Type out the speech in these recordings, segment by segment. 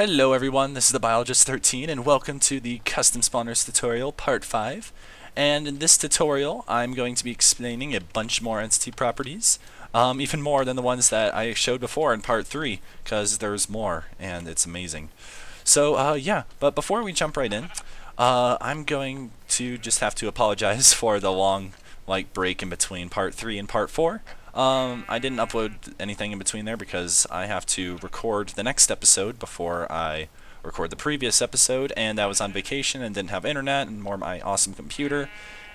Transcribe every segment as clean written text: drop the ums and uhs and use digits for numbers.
Hello everyone, this is the Biologist 13 and welcome to the Custom Spawners tutorial part 5. And in this tutorial I'm going to be explaining a bunch more entity properties, even more than the ones that I showed before in part 3, because there's more and it's amazing. So yeah, but before we jump right in, I'm going to just have to apologize for the long break in between part 3 and part 4. I didn't upload anything in between there because I have to record the next episode before I record the previous episode, and I was on vacation and didn't have internet and more my awesome computer,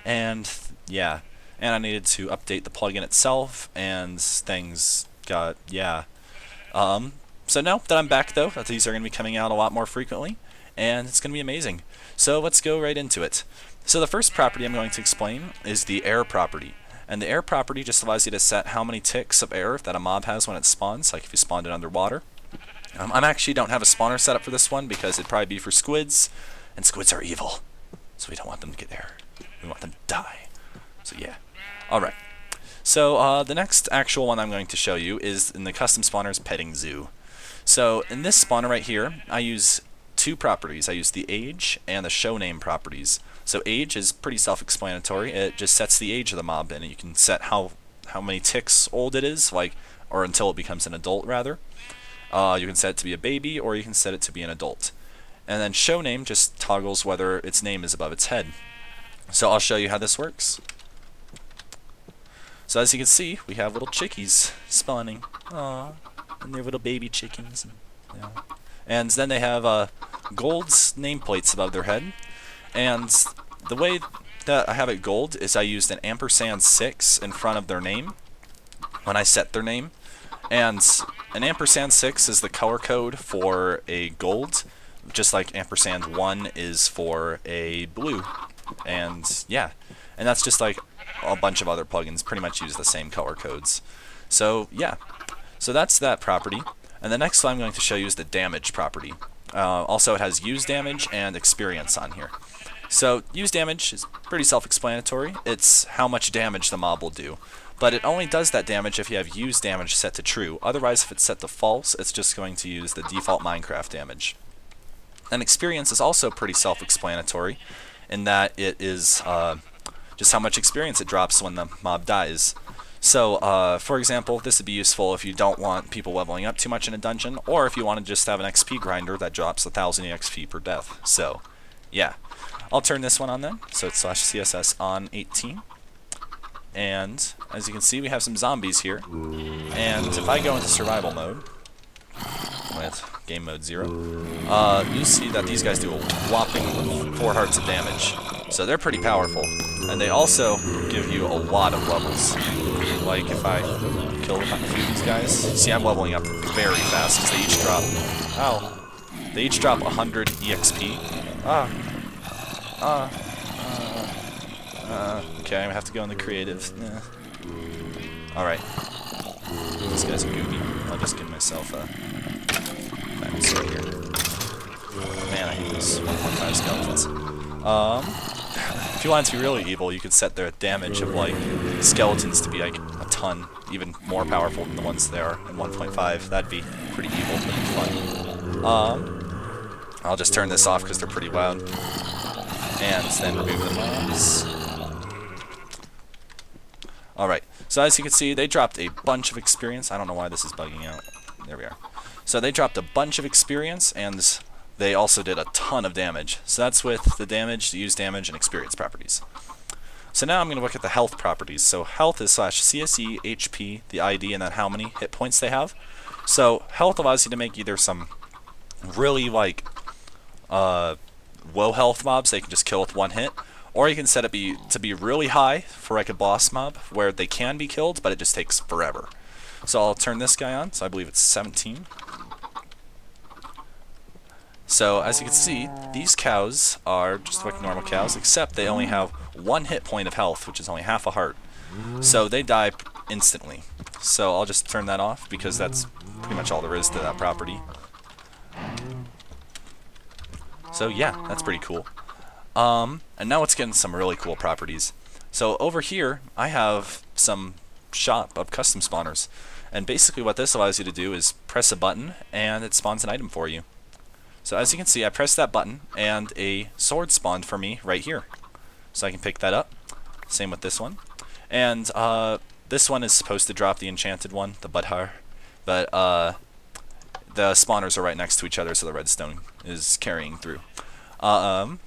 and yeah, and I needed to update the plugin itself, and things got, yeah. So now that I'm back though, these are going to be coming out a lot more frequently, and it's going to be amazing. So let's go right into it. So the first property I'm going to explain is the air property. And the air property just allows you to set how many ticks of air that a mob has when it spawns, like if you spawned it underwater. I actually don't have a spawner set up for this one because it'd probably be for squids, and squids are evil. So we don't want them to get air. We want them to die. So yeah. Alright. So the next actual one I'm going to show you is in the Custom Spawners Petting Zoo. So in this spawner right here, I use two properties. I use the age and the show name properties. So age is pretty self-explanatory. It just sets the age of the mob, and you can set how many ticks old it is, or until it becomes an adult, rather. You can set it to be a baby, or you can set it to be an adult. And then show name just toggles whether its name is above its head. So I'll show you how this works. So as you can see, we have little chickies spawning. Aww. And they're little baby chickens. And then they have gold's nameplates above their head. And the way that I have it gold is I used an &6 in front of their name when I set their name. And an &6 is the color code for a gold, just like &1 is for a blue. And yeah, and that's just like a bunch of other plugins pretty much use the same color codes. So yeah, so that's that property. And the next one I'm going to show you is the damage property. Also it has use damage and experience on here. So use damage is pretty self-explanatory. It's how much damage the mob will do. But it only does that damage if you have use damage set to true. Otherwise, if it's set to false, it's just going to use the default Minecraft damage. And experience is also pretty self-explanatory in that it is just how much experience it drops when the mob dies. So, for example, this would be useful if you don't want people leveling up too much in a dungeon, or if you want to just have an XP grinder that drops 1,000 EXP per death. So, yeah. I'll turn this one on then, so it's /CSS on 18. And, as you can see, we have some zombies here. And if I go into survival mode, with game mode 0, you see that these guys do a whopping 4 hearts of damage. So they're pretty powerful. And they also give you a lot of levels. Like if I kill a few of these guys, see I'm leveling up very fast because they each drop, they each drop 100 EXP. Okay, I have to go in the creative. Alright. This guy's a goopy. I'll just give myself a dinosaur here. Man, I hate this 1.5 skeletons. If you want it to be really evil, you could set the damage of skeletons to be like a ton, even more powerful than the ones there in 1.5. That'd be pretty evil, pretty fun. I'll just turn this off because they're pretty loud. And then remove the mobs. Alright, so as you can see, they dropped a bunch of experience. I don't know why this is bugging out. There we are. So they dropped a bunch of experience, and they also did a ton of damage. So that's with the damage, the use damage, and experience properties. So now I'm going to look at the health properties. So health is /CSE, HP, the ID, and then how many hit points they have. So health allows you to make either some really low health mobs they can just kill with one hit, or you can set it to be really high for like a boss mob where they can be killed but it just takes forever. So I'll turn this guy on, so I believe it's 17. So as you can see, these cows are just like normal cows, except they only have 1 hit point of health, which is only half a heart. So they die instantly. So I'll just turn that off because that's pretty much all there is to that property. So yeah, that's pretty cool. And now let's get into some really cool properties. So over here, I have some shop of custom spawners. And basically what this allows you to do is press a button and it spawns an item for you. So as you can see, I pressed that button, and a sword spawned for me right here. So I can pick that up. Same with this one. And this one is supposed to drop the enchanted one, the Budhar. But the spawners are right next to each other, so the redstone is carrying through. But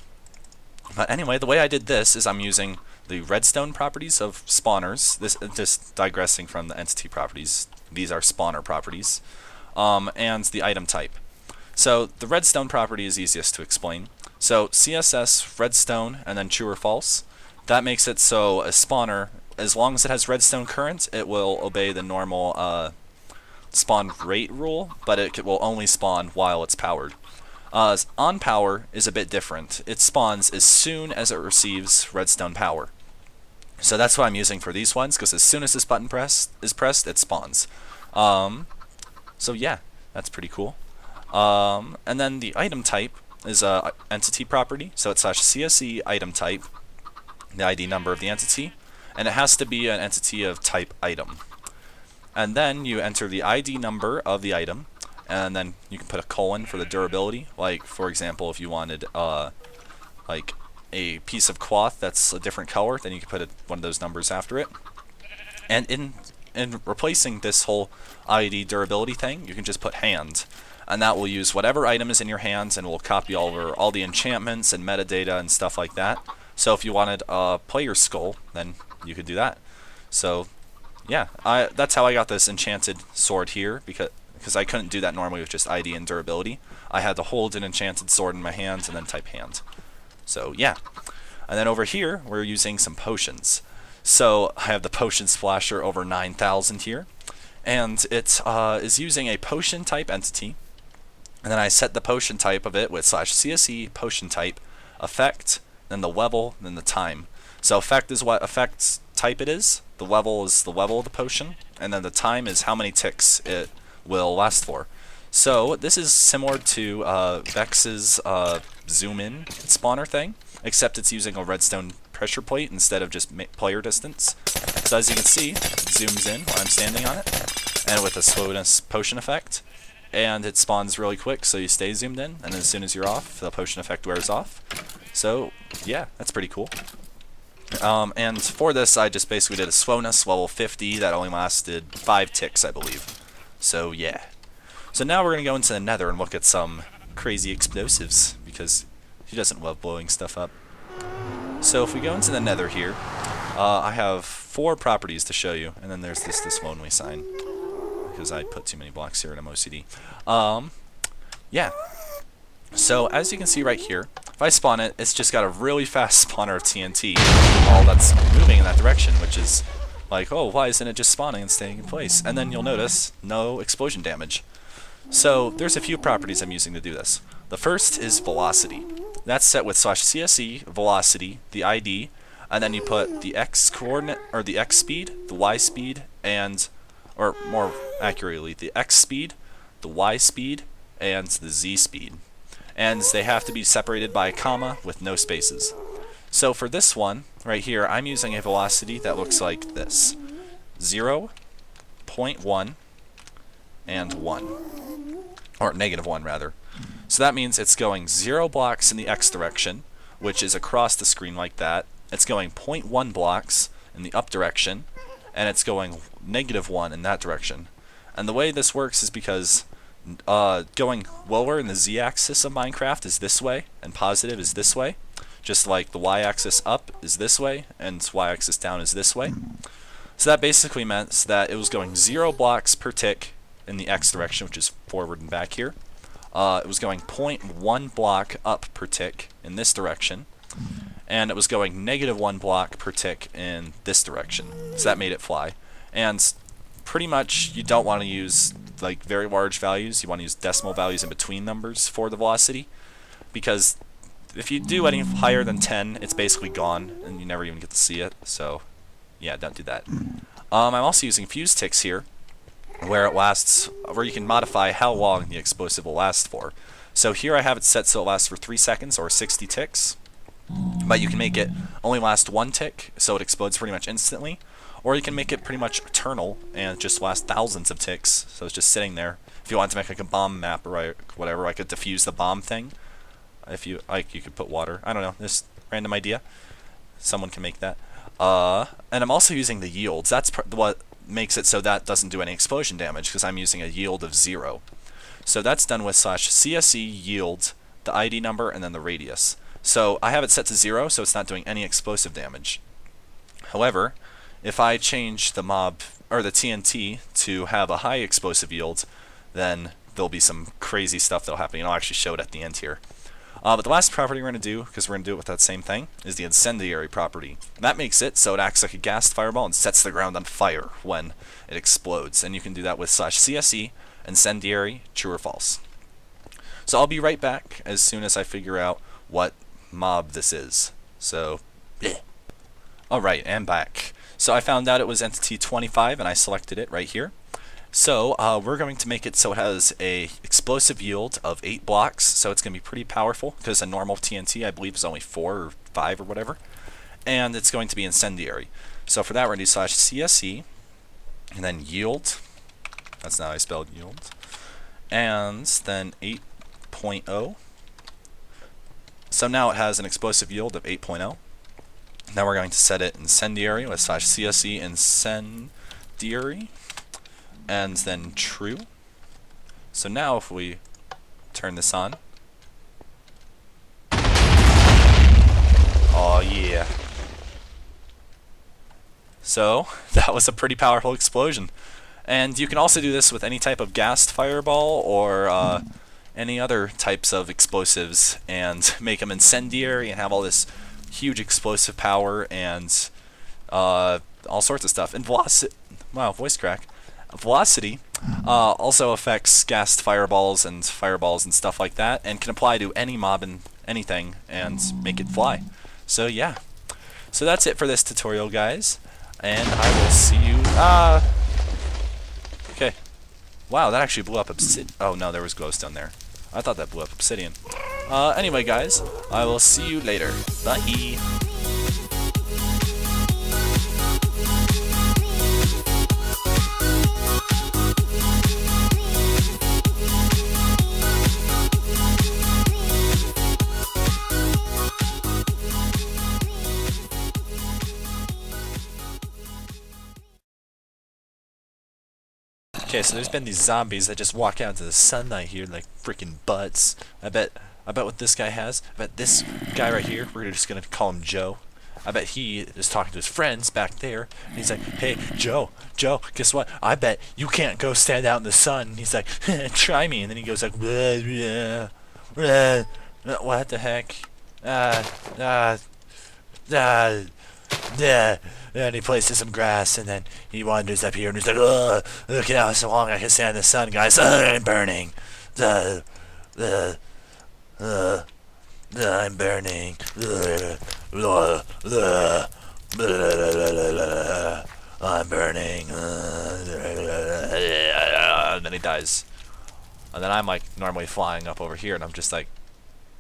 anyway, the way I did this is I'm using the redstone properties of spawners. This just digressing from the entity properties. These are spawner properties. And the item type. So the redstone property is easiest to explain. So CSS, redstone, and then true or false. That makes it so a spawner, as long as it has redstone current, it will obey the normal spawn rate rule, but it will only spawn while it's powered. On power is a bit different. It spawns as soon as it receives redstone power. So that's what I'm using for these ones, because as soon as this button is pressed, it spawns. So yeah, that's pretty cool. And then the item type is a entity property, so it's /CSE item type, the ID number of the entity, and it has to be an entity of type item. And then you enter the ID number of the item, and then you can put a colon for the durability. Like, for example, if you wanted like a piece of cloth that's a different color, then you can put one of those numbers after it. And in replacing this whole ID durability thing, you can just put hand, and that will use whatever item is in your hands and will copy over all the enchantments and metadata and stuff like that. So if you wanted a player skull, then you could do that. So yeah, that's how I got this enchanted sword here, because I couldn't do that normally with just ID and durability. I had to hold an enchanted sword in my hands and then type hand. So yeah. And then over here, we're using some potions. So I have the potion splasher over 9,000 here, and it is using a potion type entity. And then I set the potion type of it with /CSE potion type, effect, then the level, then the time. So effect is what effect type it is, the level is the level of the potion, and then the time is how many ticks it will last for. So this is similar to Vex's zoom in spawner thing, except it's using a redstone pressure plate instead of just player distance. So as you can see, it zooms in while I'm standing on it, and with a slowness potion effect, and it spawns really quick, so you stay zoomed in, and as soon as you're off, the potion effect wears off. So yeah, that's pretty cool. And for this, I just basically did a slowness level 50 that only lasted 5 ticks, I believe. So yeah. So now we're going to go into the nether and look at some crazy explosives, because he doesn't love blowing stuff up. So if we go into the nether here, I have 4 properties to show you, and then there's this lonely sign, because I put too many blocks here and I'm OCD. Yeah. So as you can see right here, if I spawn it, it's just got a really fast spawner of TNT, all that's moving in that direction, which is like, oh, why isn't it just spawning and staying in place? And then you'll notice no explosion damage. So there's a few properties I'm using to do this. The first is velocity. That's set with /CSE, velocity, the ID, and then you put the X coordinate, or the X speed, the Y speed, and, or more accurately, the X speed, the Y speed, and the Z speed. And they have to be separated by a comma with no spaces. So for this one, right here, I'm using a velocity that looks like this. 0, 0.1, and 1. Or -1, rather. So that means it's going 0 blocks in the X direction, which is across the screen like that. It's going 0.1 blocks in the up direction, and it's going -1 in that direction. And the way this works is because going lower in the Z-axis of Minecraft is this way, and positive is this way. Just like the Y-axis up is this way, and Y-axis down is this way. So that basically meant that it was going 0 blocks per tick in the X direction, which is forward and back here. It was going 0.1 block up per tick in this direction, and it was going -1 block per tick in this direction. So that made it fly. And pretty much you don't want to use like very large values. You want to use decimal values in between numbers for the velocity, because if you do any higher than 10, it's basically gone and you never even get to see it. So yeah, don't do that. I'm also using fuse ticks here, where it lasts, where you can modify how long the explosive will last for. So here I have it set so it lasts for 3 seconds or 60 ticks, but you can make it only last 1 tick, so it explodes pretty much instantly, or you can make it pretty much eternal and just last thousands of ticks, so it's just sitting there. if you wanted to make like a bomb map or whatever, I could defuse the bomb thing. If you like, you could put water. I don't know. This random idea. Someone can make that. And I'm also using the yields. That's what makes it so that doesn't do any explosion damage, because I'm using a yield of 0. So that's done with /CSE yield, the ID number, and then the radius. So I have it set to 0, so it's not doing any explosive damage. However, if I change the mob or the TNT to have a high explosive yield, then there'll be some crazy stuff that'll happen. And I'll actually show it at the end here. But the last property we're going to do, because we're going to do it with that same thing, is the incendiary property. That makes it so it acts like a gassed fireball and sets the ground on fire when it explodes. And you can do that with /CSE, incendiary, true or false. So I'll be right back as soon as I figure out what mob this is. So, alright, and back. So I found out it was entity 25, and I selected it right here. So we're going to make it so it has a explosive yield of 8 blocks, so it's going to be pretty powerful, because a normal TNT I believe is only 4 or 5 or whatever, and it's going to be incendiary. So for that we're going to do /CSE, and then yield, that's not how I spelled yield, and then 8.0. So now it has an explosive yield of 8.0. Now we're going to set it incendiary with /CSE incendiary, and then true. So now if we turn this on, oh yeah. So that was a pretty powerful explosion. And you can also do this with any type of gassed fireball or any other types of explosives and make them incendiary and have all this huge explosive power and all sorts of stuff. And velocity, wow, voice crack. Velocity also affects gassed fireballs and stuff like that, and can apply to any mob and anything and make it fly. So yeah, so that's it for this tutorial, guys, and I will see you. Okay. Wow, that actually blew up obsidian. Oh no, there was glowstone there. I thought that blew up obsidian. Anyway, guys, I will see you later. Bye. Okay, so there's been these zombies that just walk out into the sunlight here like freaking butts. I bet what this guy has. I bet this guy right here, we're just gonna call him Joe. I bet he is talking to his friends back there, and he's like, "Hey, Joe, guess what? I bet you can't go stand out in the sun." And he's like, "Try me," and then he goes like, "What the heck?" And he places some grass, and then he wanders up here, and he's like, "Ugh, look at how so long I can stand in the sun, guys. I'm burning. I'm burning. I'm burning." And then he dies. And then I'm like normally flying up over here, and I'm just like,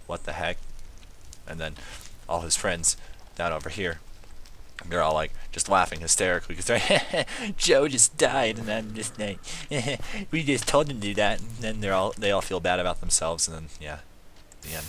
"What the heck?" And then all his friends down over here, they're all like just laughing hysterically because they're Joe just died, and I'm just like, we just told him to do that, and then they all feel bad about themselves, and then yeah, the end.